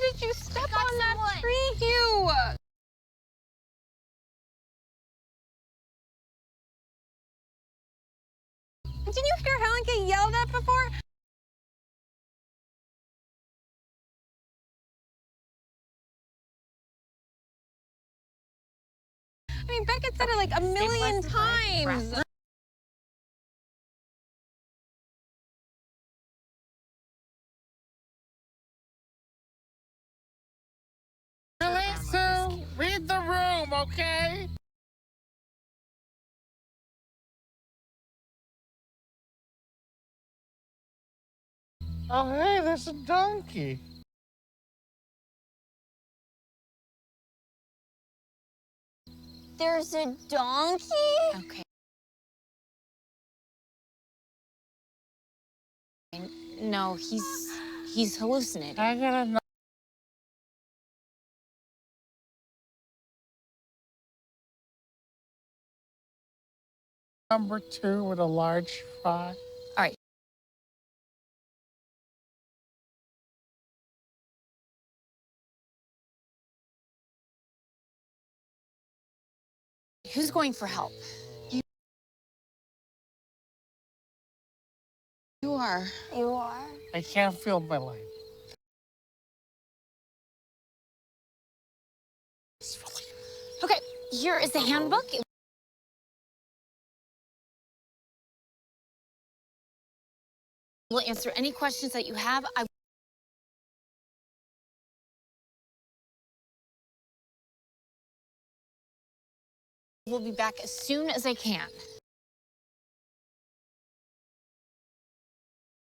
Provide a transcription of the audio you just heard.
did you step on that tree, Hugh? Didn't you hear Helen get yelled at before? I mean, Beckett said it like a million times. Really, Sue? Read the room, okay? Oh, hey, there's a donkey. There's a donkey? Okay. No, he's hallucinating. I gotta know. Number 2 with a large fry. All right. Who's going for help? You are. You are? I can't feel my life. Okay, here is the handbook. We'll answer any questions that you have. I will be back as soon as I can.